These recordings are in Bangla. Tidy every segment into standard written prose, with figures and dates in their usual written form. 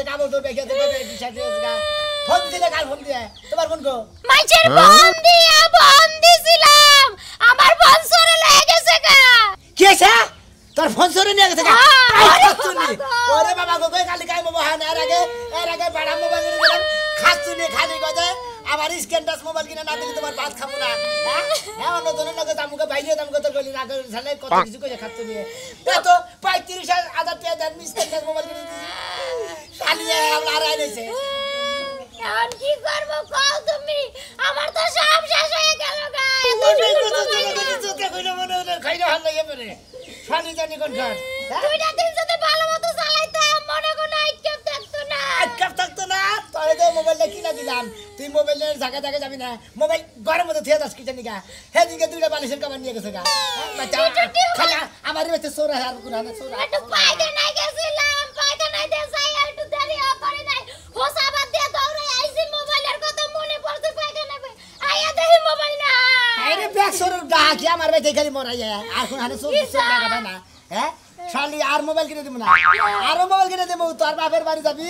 কাবল তো বেকে দেবে বিষয় দিয়েছে ফোন দিলে কাল ফোন দিয়ে তোমার ফোন কো মাইচের ফোন দিছিলাম আমার ফোন সরে লেগে গেছে গা কি আছে তোর ফোন সরে নিয়ে গেছে গা ওরে বাবা গো কালি কাই মোবাইল এর আগে বড় মোবাইল নিলাম খাচ্ছুনি খালি গজে আমার স্ক্রিন টাচ মোবাইল কিনা না দিলে তোমার ভাত খাবো না হ্যাঁ অন্য জনের লগে জামুকে বাইরে দামকে তোর গলি রাগ ঝালে কত কিছু কইয়া খাচ্ছুনি তো 35,000 টাকা দেন স্ক্রিন টাচ মোবাইল কিনে দিছি শালিয়ে আমরা আর আইছে এখন কি করব কও তুমি আমার তো সব শেষ হয়ে গেল গা খাইনা হাল লাগে পরে শালি জানি কোন ঘর দুইটা দিন যদি ভালোমতো চালাইতাম মনে কোনো আইকেপ থাকতো না তোরে তো মোবাইলটা কিনা দিলাম তুই মোবাইলের জায়গা জায়গা যাবি না মোবাইল ঘরের মধ্যে থিয়ে যাস কিটা নিকা হেদিকে দুইটা বালিশের কামান নিয়ে গেছে গা খালা আমার বেঁচে সোরা আর কুরানা সোরা একটু পায়খানায় গেছিলাম পায়খানায় দিয়ে যাই একটু দেরিও করে নাই হোসাবাদ দিয়ে দৌড়ে আইছি মোবাইলের কথা মনে পড়ছে পায়খানায় আইয়া দেখি মোবাইল না আরে ব্যাগ সরুর ডাকি আমার বেঁচে খালি মরা যায় আর কোন হানে সোর লাগাবে না হ্যাঁ শালি আর মোবাইল কিনে দেব না আর মোবাইল কিনে দেব তোর বাপের বাড়ি যাবি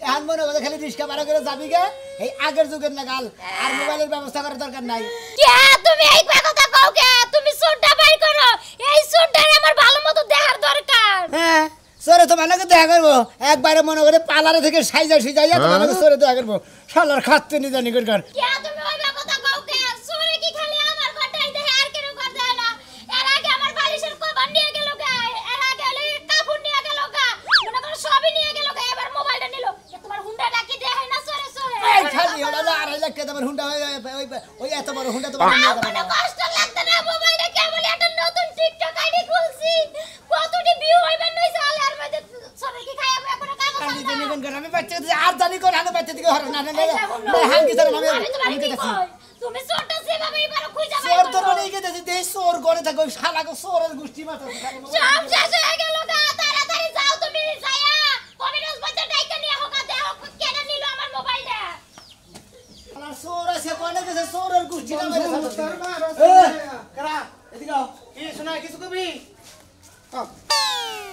এখন মনে করে খালি রিস্কা ভাড়া করে যাবি গে এই আগের যুগের নাগাল আর মোবাইলের ব্যবস্থা করার দরকার নাই কে তুমি এই কথা কও কে তুমি সুটটা বাই করো এই সুটটারে আমার ভালোমতো দেখার দরকার হ্যাঁ সরে তো মানে দেখা করবো একবারে মনে করে পালারে থেকে সাইজাইয়া তোমাকে সরে দেখা করবো শালার খাচ্ছে নি জানি কর কে তুমি ওই কথা কও কে সরে কি খালি আমার ঘরটাই দেখে আর কেন ঘর দেয় না এর আগে আমার বালিশের কভার নিয়ে গেল গা এর আগে কাপড় নিয়ে গেল গা মনে করো সবই নিয়ে গেল গা এবার মোবাইলটা নিল তোমার হুন্ডাটা কি দেখাই না সরে এই খালি ওলা 2.5 লাখ টাকা তোমার হুন্ডা ওই এত বড় হুন্ডা তোমার নিয়ে যাবে না কষ্ট লাগতে না মোবাইলটা কেবল একটা নতুন টিকটক আইডি খুলছি কতটি ভিউ হইবে নই সালে আর মধ্যে সরে কি খাইবে এখন কাগজ আমি জানি কোন করে আমি বাচ্চা আর জানি কোন হানে বাচ্চা দিকে হর না হান কি জানি আমি দেখছি তুমি ছোট সেভাবে এবারে খুঁজে যাবে সোর তোর বলে গেছে দেই সোর করে থাকো শালাকে সোরের গোষ্ঠী মাথা সব শেষ হয়ে গেল গা তাড়াতাড়ি যাও তুমি যায়া কবিরাজ বাচ্চা ডাইকা নিয়ে হোকা দেখো কেডা নিল আমার মোবাইলটা আমার সোর আছে কোনে গেছে সোরের গোষ্ঠী না মেরে কারা এদিকে আও কি শোনা কিছু কবি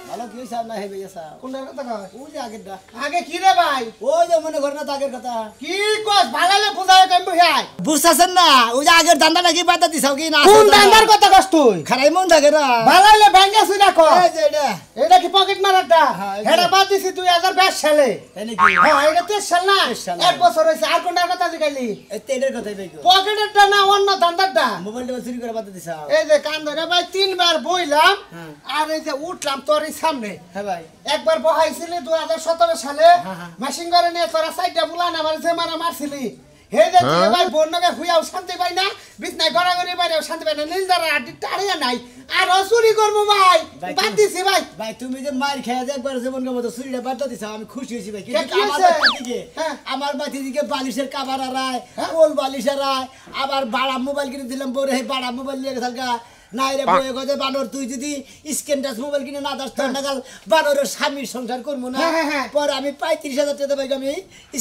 ভালো কি হইছে না হেবে এসা কোনটার কথা কয় ওই যে আগেরটা আগে কি রে ভাই ওই যে মনে কর না আগের কথা কি কস ভালালে বুঝায় কেন বহাই বুঝছাছেন না ওই যে আগের দান্দা নাকি বাতা দিছাও কি না কোন দান্দার কথা কস তুই খারাই মন থাকে না ভালালে ভাঙ্গা সুইরা কো এই যে এটা এটা কি পকেট মারাটা হ্যাঁ, হেডা বাদ দিছি 2022 সালে এনে কি হ্যাঁ এটা 23 সাল না 23 সাল। এক বছর হইছে আর কোনটার কথা জিগাইলি এই তেলের কথাই বেকো পকেটেরটা না অন্য দান্দারটা মোবাইলটা চুরি করে বাতা দিছাও এই যে কান ধরে ভাই তিনবার বইলাম হ্যাঁ। আর এই যে উঠলাম তোর সামনে হ্যাঁ ভাই একবার বহাইছিলি 2017 সালে হ্যাঁ, হ্যাঁ। মেশিন করে নিয়ে তোরা সাইডটা বুলান আমার যে মারা মারছিলি হে যে তুই ভাই বন্যকে হুইয়াও শান্তি পাই না বিছনায় গড়াগড়ি বাইরেও শান্তি পাই না নীলদারা আড্ডি টাড়িয়া নাই আর চুরি করবো ভাই ভাই, বাদ দিছি ভাই ভাই তুমি যে মার খেয়ে যে একবার জীবন মতো চুরিটা বাতা দিছাও আমি খুশি হইছি ভাই কে কিন্তু কি আমার হয়েছে? বাতি দিকে হ্যাঁ। আমার বাতি দিকে বালিশের কভার আরায় হ্যাঁ। কোল বালিশের আয় আবার বাড়া মোবাইল কিনে দিলাম বড় হে বাড়া মোবাইল নিয়ে গেছাল গা নাই রে বয়ে গজে বানর তুই যদি স্ক্রিন টাচ মোবাইল কিনে না দাস তোর নাগাল বানরের স্বামীর সংসার করবো না হ্যাঁ, হ্যাঁ, হ্যাঁ। পরে আমি 35,000 টাকা পাই আমি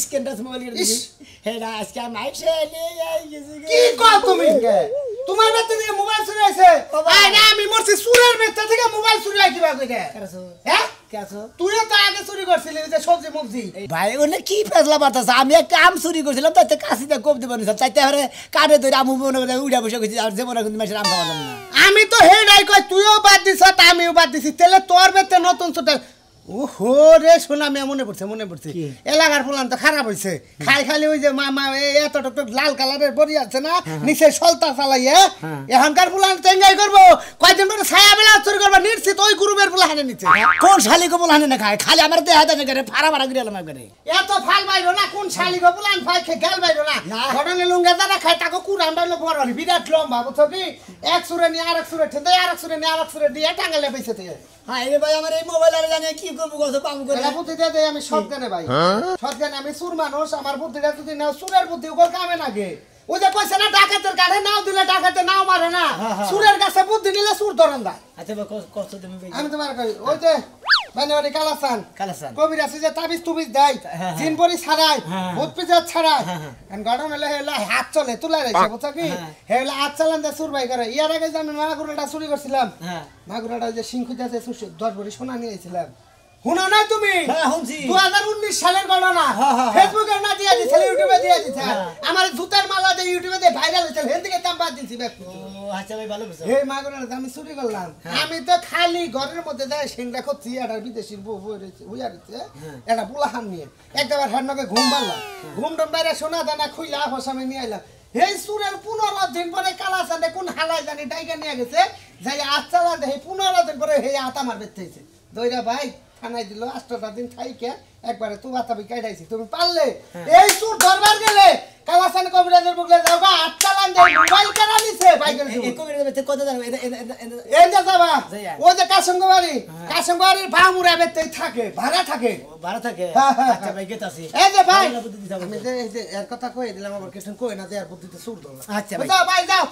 স্ক্রিন টাচ মোবাইল কিনে দিছি ইস। হেডা আজকে আমি আইছে নিয়ে গেছি কি কও তুমি তোমার বেতে থেকে মোবাইল চুরি হইছে ও ভাই। আয় না আমি মরছি সুরের বেতে থেকে মোবাইল চুরি হয় কিবা কইতে কেরাছো হ্যাঁ কেরাছো তুইও তো আগে চুরি করছিলি ওই যে সবজি মবজি ভাই ওনে কি ফেসলা বাতাস আমি একটা আম চুরি করছিলাম তাতে কাশিতে কোপ দেবো না চাইতে হারে কানে ধরে আমু মনে করে উড়া বসে গেছি আর যেমন কিন্তু মাসের আম খাওয়ালাম না আমি তো হে নাই কই তুইও বাদ দিছ আমিও বাদ দিছি তেলে তোর বেতে নতুন ছোট ওহো রে শোনা আমি মনে পড়ছে কি? এলাকার ফুলান তো খারাপ হইছে খাই খালি ওই যে মা এত টক লাল কালারের বড়ি আছে না নিচে সলতা চালাইয়ে হ্যাঁ। এখানকার ফুলান চেঙ্গাই করবো কয়দিন পরে ছায়া বেলা চুরি করবো নিশ্চিত ওই গ্রুপের ফুলা হানে নিচ্ছে কোন শালি কো বলানে না খায় খালি আমার দেহ হাতে করে ফাড়া ফাড়া করে এলাম একবারে এত ফাল বাইরো না কোন শালি গো ফুলান ফাই খে গাল বাইরো না না। ঘটনে লুঙ্গা যারা খায় তাকে কুরান বাইলো বড় হলি বিরাট লম্বা বুঝছো কি এক সুরে নিয়ে আরেক সুরে ঠেন্দে আরেক সুরে নিয়ে আরেক সুরে দিয়ে টাঙ্গালে পয়সা থেকে হ্যাঁ রে ভাই আমার এই মোবাইল আর জানে কি করবো কত পাম করে এটা বুদ্ধিটা দেয় আমি সৎজ্ঞানে ভাই সৎজ্ঞানে আমি সুর মানুষ আমার বুদ্ধিটা যদি নাও সুরের বুদ্ধি ওগুলো কামে নাগে ওই যে কইছে না ডাকাতের কাছে নাও দিলে ডাকাতে নাও মারে না হ্যাঁ। সুরের কাছে বুদ্ধি নিলে সুর ধরেন যায় আচ্ছা ভাই কষ্ট তুমি ভাই আমি তোমার কই ওই যে বানিওয়ারি কালাসান কালাসান কবির আছে যে তাবিজ তুবিজ দেয় হ্যাঁ। জিনপরি ছাড়ায় হ্যাঁ। ভূত পিজাত ছাড়ায় হ্যাঁ। এখন গঠন হলে হেলা হাত চলে তুলে রাখছে বুঝছো কি হ্যাঁ। হেলা হাত চালান দিয়ে সুর ভাই করে ইয়ার আগে যে আমি মাগুরাটা চুরি করছিলাম হ্যাঁ মাগুরাটা যে সিংখুজাতে 10 ভরি সোনা নিয়েছিলাম শুনো না তুমি হ্যাঁ শুনছি 2019 সালের ঘটনা হ্যাঁ, হ্যাঁ, ফেসবুকে না দিয়া দিছিল ইউটিউবে দিয়া দিছে হ্যাঁ। আমার জুতার মালা দিয়ে ইউটিউবে দিয়ে ভাইরাল হইছে হেন থেকে দাম বাদ দিছি ব্যক্তি ও আচ্ছা ভাই ভালো বুঝছো এই মাগনা আমি চুরি করলাম আমি তো খালি ঘরের মধ্যে যাই সিংড়া করছি একটা বিদেশির বউ হইয়া রয়েছে একটা বুলাহান নিয়ে একবার হের নগে ঘুম পারলাম ঘুম টম বাইরে সোনা দানা খুইলা হসামে নিয়ে আইলাম এই সুরের 15 দিন পরে কালা চাঁদে কোন হালাই জানি ডাইকা নিয়ে গেছে যাই আচ্ছালা দেয় 15 দিন পরে হে আতা মার বেঁচেছে দইরা ভাই খানাই দিল 8টা দিন খাইকে একবারে তু বাতাবি কাটাইছি তুমি পারলে এই সুর দরবার গেলে কালা চাঁদ কবিরাজের বুকলে যাও গা আচ্ছালান দে মোবাইল কেনা নিছে বাইকের এই কবির মধ্যে কত দাম এই যে যাবা ও যে কাশঙ্গবাড়ি ভামুরা বেতে থাকে ভাড়া থাকে ভাড়া থাকে হ্যাঁ, হ্যাঁ, আচ্ছা ভাই গেতাছি এই যে ভাই ভালো বুদ্ধি দিতে হবে। আমি যে এই যে এর কথা কই দিলাম আবার কিছু কই না যে আর বুদ্ধিতে সুর দল আচ্ছা ভাই যাও ভাই যাও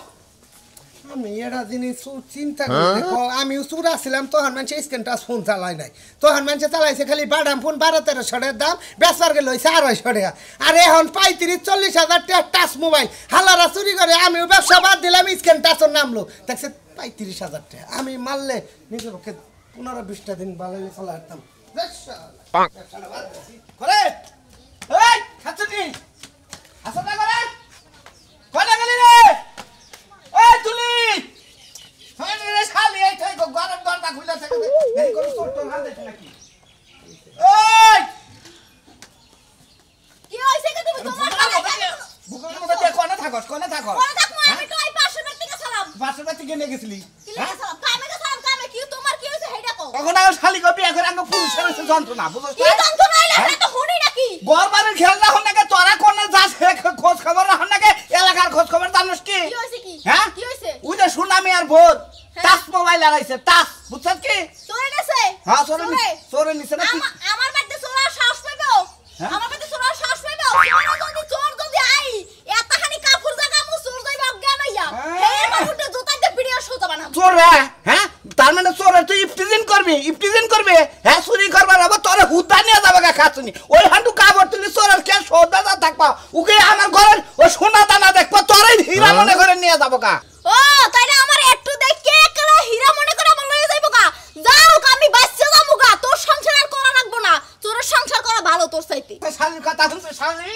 আমি এরা জিনিস চিন্তা করে দেখো আমি সুর আসছিলাম তখন মানুষ স্ক্রিন টাচ ফোন চালাই নাই তখন মানুষ চালাইছে খালি বাদাম ফোন 12-13 দাম বেচার গেল 250 টাকা আর এখন 35-40 হাজার টাকা টাচ মোবাইল হালারা চুরি করে আমি ব্যবসা বাদ দিলাম স্ক্রিন টাচের নামলো দেখছে 35 হাজার টাকা আমি মারলে নিজের পক্ষে 15-20টা দিন ভালো চালাতাম করে এই খাচ্ছি আসা না করে কই না গেলি রে এই তুলি হয় রে শালি এই কই গরম দরজা খুলে থাকে এই কোন ছোট না দেখছ নাকি এই কি হইছে কি তুমি তোমার বুকের মধ্যে কোনে থাকস কোন থাকমু আমি তো এই পাশের বাড়ি থেকে সালাম বাসের বাড়ি থেকে নিয়ে গেছিলি কি লাগে সালাম কামে কে সালাম কামে কি তোমার কি হইছে হেডা কো তখন আর শালি গো বিয়া করে আঙ্গ পুরুষের এসে যন্ত্রণা বুঝছস কি যন্ত্রণা আইলা এটা তো হুনি নাকি গরবারের খেলনা হন নাকি তোরা কোন যাস খোঁজ খবর হন নাকি এলাকার খোঁজ খবর জানিস কি কি হইছে কি হ্যাঁ কি হইছে ওই যে সুনামি আর ভোর টাচ মোবাইল লাগাইছে টাচ বুঝছস কি চোরে গেছে হ্যাঁ চোরে নিছে না আমার বাড়িতে চোরার সাহস পাইবো আমার বাড়িতে চোরার সাহস পাইবো চোর যদি আই এতখানি কাপড় জায়গা মু চোর যাইবা অজ্ঞান হইয়া হের বাবুতে জোতাইতে ভিডিও শোতা বানাবো চোর হ্যাঁ তার মানে চোর তুই ইফতিজিন করবি হ্যাঁ চুরি করবার হবে তোর হুদা নিয়ে যাবে গা খাচ্ছি ওই হান্ডু কাপড় তুলি চোরের কে সৌদা থাকবা ওকে আমার ঘরের ও সোনা দানা দেখবা তোরাই হীরা মনে করে নিয়ে যাবো গা ও তাইলে আমার একটু দেখে একলা হীরা মনে করে আমার লয়ে যাইবো গা যাও আমি বাচ্চা যাবো গা তোর সংসার আর করা লাগবো না তোর সংসার করা ভালো তোর চাইতে শালির কথা শুনছে শালি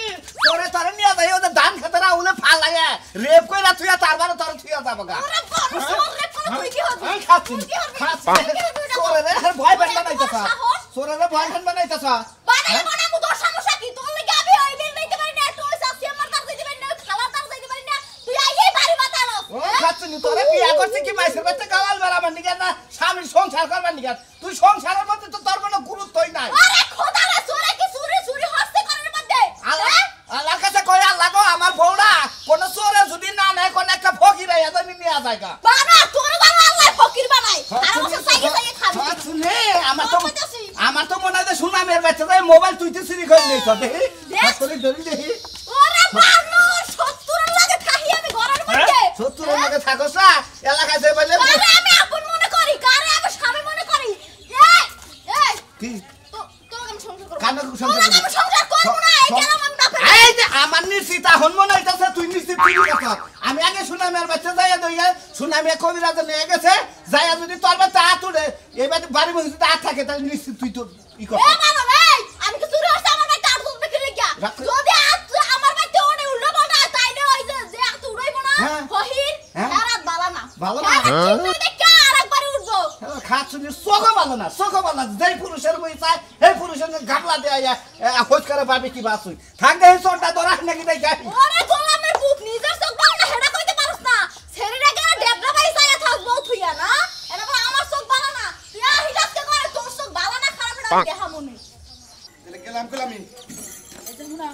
তোরে নিয়ে যাই ওদের ধান খেতে না উলে ফালাইয়া রেপ কইরা তুই তারবারে তোর থুইয়া যাবো গা ওরে বড় সমর রে কোন তুই কি হবি আমি খাচ্ছি চোরে রে ভয় পেন বানাইতেছ চোরে রে ভয় পেন বানাইতেছ বানাই বানাবো তোর সমস্যা কি তোর লাগি আমি ওই দিন দিতে পারি না তুই সাথে আমার কাছে দিতে পারি না খালা তার দিতে পারি না তুই আইই বাড়ি বাতালো ও খাচ্ছি তোরে বিয়া করছিস কি মাইসের বাচ্চা গাওয়াল বেড়াবার নিকে না স্বামীর সংসার করবার নিকে তুই সংসারের মধ্যে তো তোর কোনো গুরুত্বই নাই আরে খোদা রে চোরে কি চুরি হস্তে করার মধ্যে আল্লাহর কাছে কই আল্লাহ গো আমার বউরা কোন চোরে যদি না নেয় কোন একটা ফকির আইয়া তো নিয়ে যায় গা বাবা তোর বাবা আল্লাহ ফকির বানাই আর আমার সাইকে খাবি শুনে আমার তো মনে হয় সুনামের বাচ্চা তাই মোবাইল তুই তো চুরি করে নিয়েছ দেখি ধরি দেখি ওরে বাবা 70 এর লাগে থাকি আমি ঘরের মধ্যে 70 এর লাগে থাকস না এলাকায় যে বলে আরে আমি আপন মনে করি কারে আমি স্বামী মনে করি এই কি তো তোর আমি সংসার করব কানে সংসার করব আমি সংসার করব না এই গেলাম আমি বাপের এই যে আমার নিশ্চিত এখন মনে হইতাছে তুই নিশ্চিত তুই কথা আমি আগে সুনামের বাচ্চা যাইয়া দইয়া সুনামে কবিরাজ নিয়ে গেছে যাইয়া যদি তোর বাচ্চা হাত উড়ে এবার বাড়ি বসে যদি হাত থাকে তাহলে নিশ্চিত তুই তো ই কর এ মানো এই আমি কি চুরি হইছে আমার ভাই কাট দুধ বিক্রি গিয়া যদি আমার ভাই ওনে উল্টো বলটা তাইলে ওই যে হাত উড়াইব না ফহির রাত বালা ভালো না দেখে আরেকবার উঠবো খাচ্ছি চোখও ভালো না যেই পুরুষের বই চায় এই পুরুষের গাবলা দেয়া খোঁজ করে পাবি কি বাসুই থাকবে এই চোরটা ধরা নাকি দেখ ওরে গোলামের বুক নিজের চোখ বালা হেডা কইতে পারছ না ছেড়েটা কেন ডেবলা ভাই চাইয়া থাকবো থুইয়া না এনা বলে আমার চোখ বালা না তুই হিটাসকে করে তোর চোখ বালা না খারাপ এটা দেখা মনে গেলাম কলামি এই যে মুনা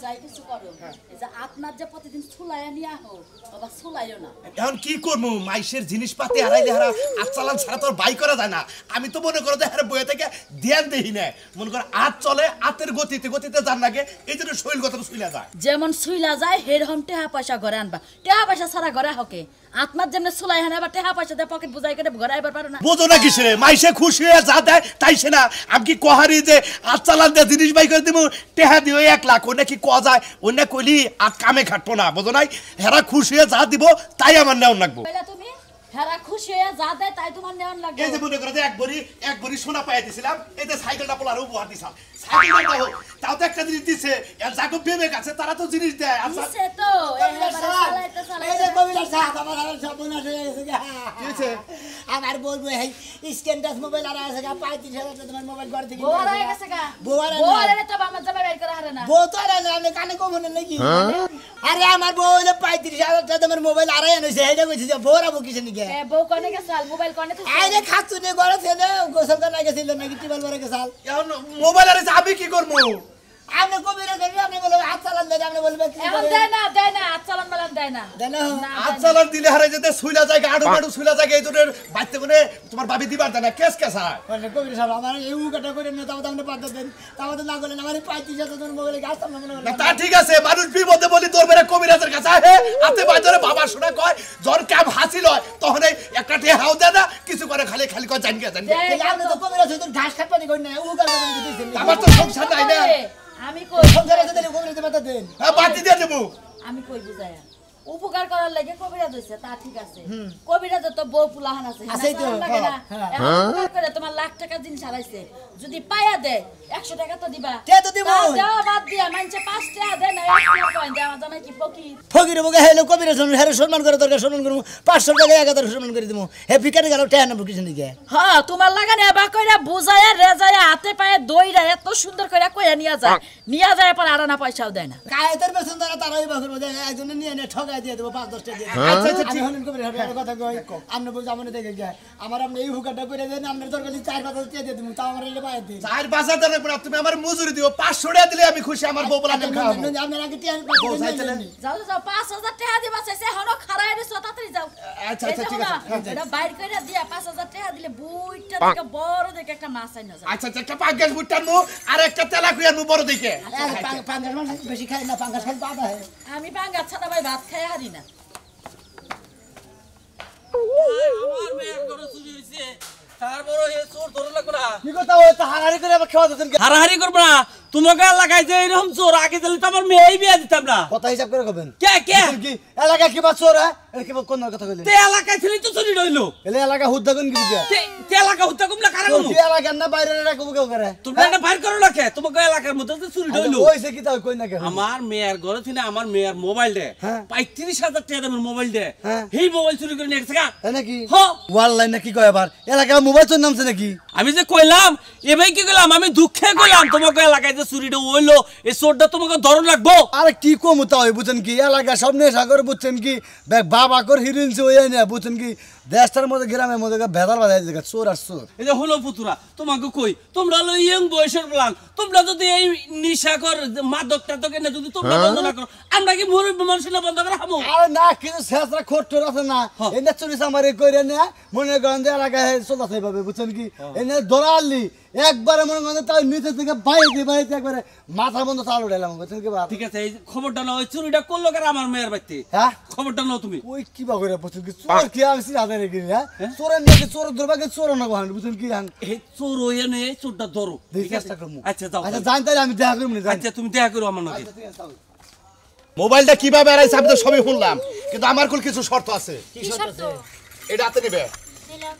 যাই কিছু করো এই যে আপনার যে প্রতিদিন ছুলাইয়া নিয়ে আহো বাবা ছুলাইও না এখন কি করবো মাইসের জিনিসপাতি হারাইলে হারা আজ চালান ছাড়া তোর বাই করা যায় না আমি তো মনে করো যে হারে বইয়ে থেকে ধ্যান দেই না মনে করো আজ চলে আতের গতিতে যান লাগে এই জন্য শরীর কথা শুইলা যায় যেমন ছুইলা যায় হেরকম টেহা পয়সা ঘরে আনবা টেহা পয়সা ছাড়া ঘরে হকে আপনার যেমন ছুলাই হানে আবার টেহা পয়সা দিয়ে পকেট বুঝাই করে ঘরে আইবার পারো না বোঝো না কিসে মাইসে খুশি হয়ে যা দেয় তাই সে না আমি কি কহারি যে আজ চালান দিয়ে জিনিস বাই করে দিব টেহা দিও 1 লাখ ওনে কি কয়া যায় ওনে কইলি আর কামে খাটবো না বোঝো নাই হেরা খুশি হয়ে যা দিব তাই আমার নেওয়া লাগবো কইলা তুমি হেরা খুশি হয়ে যা দেয় তাই তোমার নেওয়ার লাগবে এই যে মনে করো যে এক বড়ি সোনা পাইয়া দিছিলাম এই যে সাইকেলটা পোলার উপহার দিছিলাম সাইকেলটা দাও তাও তো একটা জিনিস দিছে আর যাকে বিবেক আছে তারা তো জিনিস দেয় আচ্ছা দিছে তো এই যে কবিরাজ সাহেব আমার সব মনে আছে কি হয়েছে আমার বলবো এই স্ক্যান টাচ মোবাইল আর আছে 35,000 তোমার মোবাইল ঘর থেকে বউরা হয়ে গেছে গা বউরা বউরা তো আমার জামাই বের করে হারে না বউ তো আর আমি কানে কমনে নাকি আরে আমার বউ হইলো 35,000 তোমার মোবাইল আড়াই আনছে এইটা কইছি যে বউরা বকিছে নাকি এ বউ কোনে গেছাল মোবাইল কোনে তো আইরে খাচ্ছু নে ঘরে থেকে গোসল করে গেছিল নাকি টিবল ভরে গেছাল এখন মোবাইল আর আমি কি করবো আপনি কবিরাজ ধরে আপনি বলবেন হাত চালান দেন আপনি বলবেন কি এখন দেয় না আচ্ছালান বালান দেয় না দেন আচ্ছালান দিলে হারে যেতে সুইলা জায়গা আড়ু মাড়ু সুইলা জায়গা এই দুটোর বাইতে কোনে তোমার ভাবি দিবার দেয় না কেস কেসা মানে কবিরাজ সাহেব আমার এই উকাটা করে নিয়ে তাও আপনি বাদ দেন তাও তো না করলেন আমার 35,000 তোমার মোবাইলে গাছ সামনে মনে না তা ঠিক আছে মানুষ বিপদে বলি তোর বেরে কবিরাজের কাছে হে হাতে বাজারে বাবা শোনা কয় জ্বর কাম হাসিল হয় তখন এই একটা টে হাও দেয় না কিছু করে খালি খালি কয় জানি জানি আপনি তো কবিরাজ তো ঘাস কাটপানি করেন না উকার করে দিতেছেন আমার তো সংসার নাই না আমি কই সংসারে তো দেন কবিরাজ বাদ দেন হ্যাঁ বাতি দিয়ে দেবো আমি কই বুঝায়া উপকার করার লাগে কবিরাজ হইছে তা ঠিক আছে কবিরাজ তো বউ পুলাহান আছে আছেই তো, লাগে না হ্যাঁ। এখন উপকার করে তোমার লাখ টাকা জিনিস হারাইছে যদি পায়া দেয় 100 টাকা তো দিবা কে তো দিব? তা দেওয়া বাদ দিয়া মানছে 5 টাকা দেয় না 1 টাকা কয় দেয় আমার জামাই কি ফকির ফকির বগে হেলো কবিরাজ হেরে সম্মান করে দরকার সম্মান করব 500 টাকা 1000 সম্মান করে দিমু হে ভিখারি গেল টাকা না বুকিছেন দিকে হ্যাঁ তোমার লাগানে এবার কইরা বুঝায়া রেজায়া হাতে পায়ে দইরা এত সুন্দর কইরা কইয়া নিয়া যায় পর আড়ানা পয়সাও দেয় না কায়েতের বেতন দ্বারা তারাই বাকুর মধ্যে একজন নিয়ে এনে ঠকাই দিয়ে দেবো 5-10 টাকা দিয়ে আচ্ছা, আচ্ছা, আমি হলেন কবিরাজ হেরে কথা কই আপনি বুঝ আমনে দেখে যায় আমার আপনি এই হুকাটা করে দেন আপনার দরকার 4-5 টাকা দিয়ে দিমু তাও আমার এলে পায় দিন চার বাজার দেন পর তুমি আমার মজুরি দিও 500 টাকা দিলে আমি খুশি আমার বউ বলা খাওয়াবো আপনার আগে টিয়ার বউ চাইতেন যাও 5000 টাকা দিবা চাইছে হনো খারাই রে তাড়াতাড়ি যাও আচ্ছা, আচ্ছা, ঠিক আছে। এটা বাইর কইরা দিয়া 5000 টাকা দিলে বুইটা থেকে বড় দেখে একটা মাছ আইনা যাও আচ্ছা আচ্ছা একটা পাঙ্গাস বুটটানমু আর একটা তেলা কুইয়ানমু বড় দিকে পাঙ্গাস মানে বেশি খাই না পাঙ্গাস খাই বাবা হয় আমি পাঙ্গা ছাড়া ভাই ভাত খাই হারি না আমার মেয়ের ঘরে চুরি হয়েছে তারপরে এ চোর ধরে লাগবে না কি কথা ওই তো হারাহারি করে আবার খাওয়া দিতেন হারাহারি করবো না তোমাকে এলাকায় যে এরকম চোর আগে দিলে তো আমার মেয়েই বিয়ে দিতাম না কথা হিসাব করে কবেন কে কে কি এলাকা কি বা চোর হ্যাঁ এটা কি কোন কথা কইলেন তে এলাকায় ছিলি তো চুরি রইলো এলে এলাকা হুদ্দা কোন কি দিয়া তে এলাকা হত্যা কমলা কারা তো কমু কি এলাকা না বাইরে এলাকা কেউ করে তুমি এটা বাইর করো না কে তোমাকে এলাকার মধ্যে তো চুরি রইলো ওইছে কি তাও কই না কে আমার মেয়ের ঘরে থেকে আমার মেয়ের মোবাইল দে হ্যাঁ। 35,000 টাকা দামের মোবাইল দে হ্যাঁ। এই মোবাইল চুরি করে নিয়ে গেছে গা তাই নাকি হ ওয়াল্লাই নাকি কয় আবার এলাকা মোবাইল চোর নামছে নাকি আমি যে কইলাম এবাই কি কইলাম আমি দুঃখে কইলাম তোমাকে এলাকায় যে চুরিটা হইলো এই চোরটা তোমাকে ধরন লাগবো আরে কি কম তাই বুঝছেন কি এলাকা সব নেশা করে বুঝছেন কি বাবা কর হিরোইন সে ওই না বুঝছেন কি দেশটার মধ্যে গ্রামের মধ্যে ভেদাল বাজাই দিকে চোর আর চোর এই যে হলো পুতুরা তোমাকে কই তোমরা হলো ইয়ং বয়সের প্লান তোমরা যদি এই নিশাকর মাদক টাদক এনে যদি তোমরা বন্ধ না করো আমরা কি মুরব্বী মানুষ না বন্ধ করে খাবো আরে না কিছু শেষরা খোট্টর আছে না এনে চুরি সামারি করে না মনে করেন যে এলাকায় চলতে থাকবে বুঝছেন কি এনে ধরালি একবারে মনে করেন তাই নিচে থেকে বাইরে একবারে মাথা বন্ধ চাল উঠাইলাম বুঝছেন কি বাপ ঠিক আছে এই খবরটা নাও ওই চুরিটা করলো কার আমার মেয়ের বাড়িতে হ্যাঁ খবরটা নাও তুমি ওই কি বা করে বুঝছেন কি চোর কি আমি সিরাতে রেখে হ্যাঁ চোরের নাকি চোর দুর্ভাগ্য চোর না বহান বুঝছেন কি জান এই চোর হইয়া নিয়ে এই চোরটা ধরো দেখি ঠিক আছে চেষ্টা করবো আচ্ছা যাও আচ্ছা জানতে আমি দেখা করবো না আচ্ছা তুমি দেখা করো আমার নাকি মোবাইলটা কিভাবে আড়াইছে আমি তো সবই শুনলাম কিন্তু আমার কোন কিছু শর্ত আছে কি শর্ত এটা হাতে নিবে নিলাম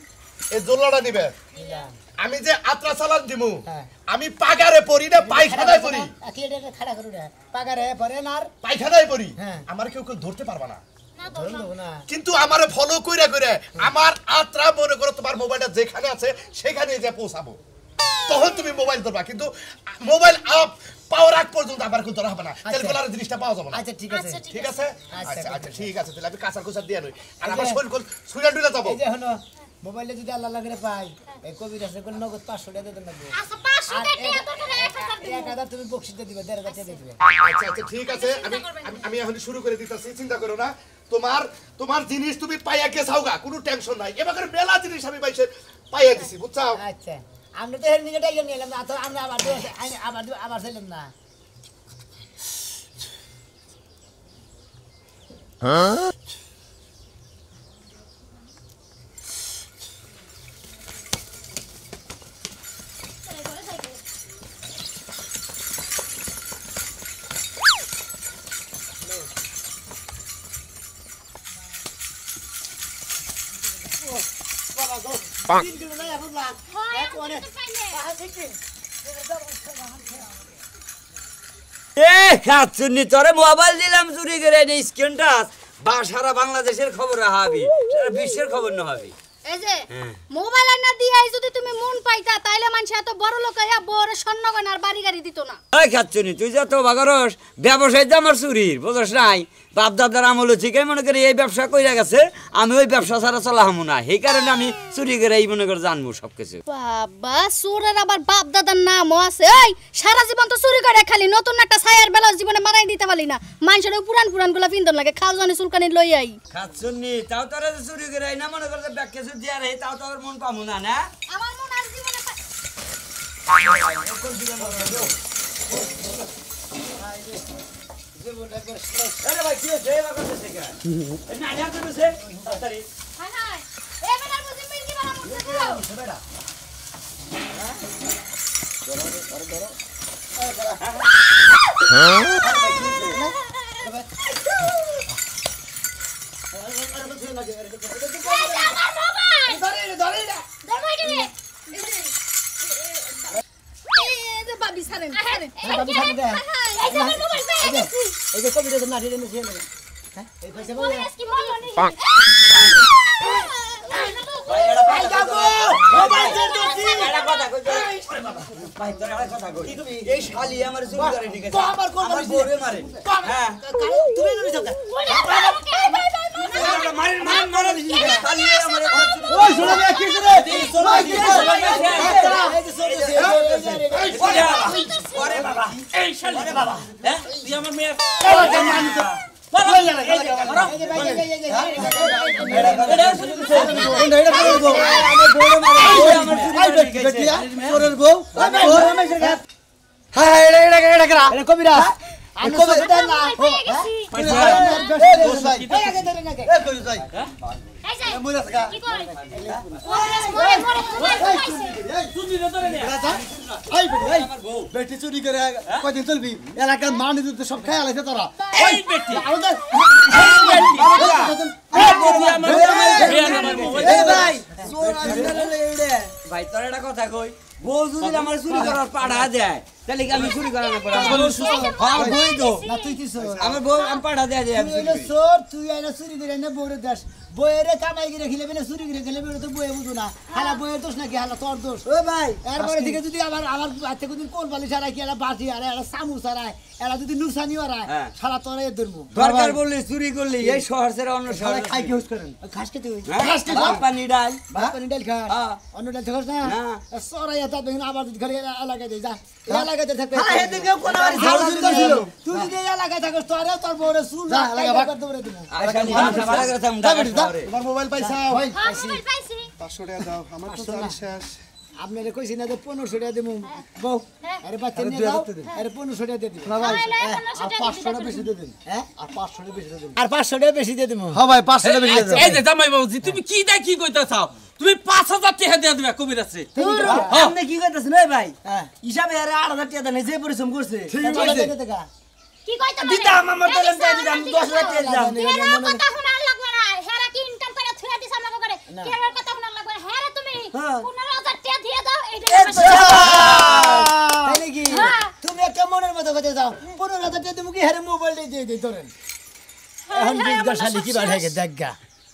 এই জোলাটা নিবে নিলাম আমি যে আত্রা চালান দিমু হ্যাঁ। আমি পাগারে পড়ি না পায়খানায় পড়ি আকিলে খাড়া করু না পাগারে পরে না আর পায়খানায় পড়ি হ্যাঁ। আমার কেউ কেউ ধরতে পারবা না না ধরে ধরলাম দেবো না কিন্তু আমারে ফলো কইরা কইরা আমার আত্রা মনে করো তোমার মোবাইলটা যেখানে আছে সেখানে যে পৌঁছাবো তখন তুমি মোবাইল ধরবা কিন্তু মোবাইল আপ পাওয়ার আগ পর্যন্ত আমার কেউ ধরা হবে না ক্যালকুলার জিনিসটা পাওয়া যাবে না আচ্ছা ঠিক আছে আচ্ছা, ঠিক আছে আচ্ছা, আচ্ছা আচ্ছা ঠিক আছে তাহলে আমি কাঁচার কোচার দিয়ে নই আর এই আমার যে- শরীর কোল সুইলা টুইলা যাবো এই যে হলো মোবাইলে যদি আল্লাহ লাগে পাই এই কবিরাজের কোন নগদ 500 টাকা দেন লাগবে আচ্ছা 500 আর টাকা দরকার 1000 দিব 1000 তুমি বকশিশ দিবে 1500 টাকা দিবে আচ্ছা আচ্ছা ঠিক আছে আমি এখন শুরু করে দিতেছি চিন্তা করো না তোমার জিনিস তুমি পাইয়া কে চাওগা কোনো টেনশন নাই এবার মেলা জিনিস আমি পাইয়া দিছি বুঝছাও আচ্ছা আমরা তো হের নিকে টাইগে নিলাম না তো আমরা আবার ছিলাম না 3 কিলো না এখন লাখ এক অনেক দেখি এ খাচ্ছুনি তোরে মোবাইল দিলাম চুরি করে নি স্ক্রিন টাচ বা সারা বাংলাদেশের খবর হাবি সারা বিশ্বের খবর না হাবি এই যে মোবাইল না দিয়ে যদি তুমি মন পাইতা তাইলে মানুষ এত বড় লোক হইয়া বড় স্বর্ণ গয়নার বাড়ি গাড়ি দিত না। ওই খাচ্ছুনি তুই যত বাগারস ব্যবসায় তো আমার চুরির বুঝছ নাই বাপ দাদার আমল থেকে মনে করি এই ব্যবসা কইরা গেছে আমি ওই ব্যবসা ছাড়া চলা হামু না সেই কারণে আমি চুরি করে এই মনে করে জানবো সবকিছু। বাবা চোরের আবার বাপ দাদার নামও আছে। এই সারা জীবন তো চুরি করে খালি নতুন একটা ছায়ার বেলা জীবনে মারাই দিতে পারি না মানুষের পুরান পুরান গুলা পিন্দন লাগে খাও জানি চুলকানি লই আই খাচ্ছুনি তাও তোরা যে চুরি করে না মনে করে ব্যাগ কিছু দিয়া রে তাও তোর মন পামু না না আমার মন আর জীবনে আরে ভাই কি হইছে এবার কথা থেকে না না করছে তাড়াতাড়ি হাই হাই এ বেটার বুঝি মিল কি বানা মুছে দাও বাবি সারেন বাবি সারেন এই যে আমার মোবাইল পেয়ে গেছি এই যে কবিতা তো নাটি নিয়ে নিয়ে হ্যাঁ এই পয়সা বল মোবাইল কি মন নেই ভাই যাবো মোবাইল দে দছি এটা কথা কই ভাই তোর একটা কথা কই এই শালি আমার চুরি করে ঠিক আছে তো আমার কোন আমার বউরে মারে হ্যাঁ তুমি নিয়ে যাও মারেন মারেন মারেন শালি আমার ওই শোনা বে কি করে ওরে বাবা এই শালি ওরে বাবা হ্যাঁ তুই আমার মেয়ে কবিরা বেটি চুরি করে কয়দিন চলবি এলাকার মানুষ সব খেয়াল আছে তোরা এই বেটি ভাই তোর একটা কথা কই বউ যদি আমার চুরি করার পাড়া দেয় তাহলে কি আমি চুরি করা না করা আমার বই তো না তুই কি আমার বউ আমি পাড়া দেয় আমি চুরি করি। চোর তুই আইনা চুরি করে না বউরে দেশ বইয়ের কামাই করে খেলে না চুরি করে খেলে তো বইয়ে বুঝো না হালা বইয়ের দোষ নাকি হালা তোর দোষ ও ভাই এরপরে থেকে যদি আমার বাচ্চা কোনদিন কোন বালি ছাড়াই কি এরা বাটি আর এরা সামু ছাড়াই এরা যদি নুসানি ওরায় হ্যাঁ। শালা তোরা এ ধরবো দরকার বললে চুরি করলি এই শহর ছেড়ে অন্য শহরে খাই কি হুস করেন খাস খেতে হই খাস পানি ডাল পানি ডাল খা হ্যাঁ। অন্য ডাল খাস না না। সরাই এটা দেখুন আবার যদি ঘরে এলাকায় যাই যা এলাকায় থাকবে হ্যাঁ, এদিকে কোন বাড়ি ঝাড়ু ঝাড়ু দিতে দিতে ছিল। তুই যদি এই এলাকায় থাকিস তোরে তোর বউরে চুল যা, না এলাকা ভাগ। দৌড়ে দিবো আশানি মানুষ ভালো করে থাম ঢাকা শহরে তোমার মোবাইল পাইছা ভাই হ্যাঁ মোবাইল পাইছি 500 টাকা দাও আমার তো জানি শেষ আপনারে কইছি না যে 1500 টাকা দেবো বউ আরে বাচ্চা নিয়ে যাও আরে 1500 টাকা দিয়ে দিন না ভাই হ্যাঁ, আর 500 টাকা বেশি দিয়ে দিন হ্যাঁ আর 500 টাকা বেশি দিয়ে দিন আর 500 টাকা বেশি দিয়ে দেবো হ্যাঁ ভাই 500 টাকা বেশি দিয়ে এই যে জামাই বাবুজি তুমি কি দেখ কি কইতা চাও তুমি 5000 টাকা দিয়ে দিবে কবির আছে আপনি কি করতেছেন ওই ভাই হ্যাঁ হিসাবে আরে 8000 টাকা দেন যে পরিশ্রম করছে কি কইতা দিতাম আমার তেলেন দিয়ে দিতাম 10000 টাকা দিতাম কেন কথা শোনার লাগবে না হেরা কি ইনকাম করে থুয়া দিছ আমাকে করে কেন কথা শোনার লাগবে না হেরা তুমি 15000 টাকা দিয়ে দাও এইটা তাই নাকি তুমি একটা মনের মতো কথা যাও 15000 টাকা দেবো কি হারে মোবাইল দিয়ে দিই তোরেন এখন বিজগার শালি কি বাড়াই গে দেখা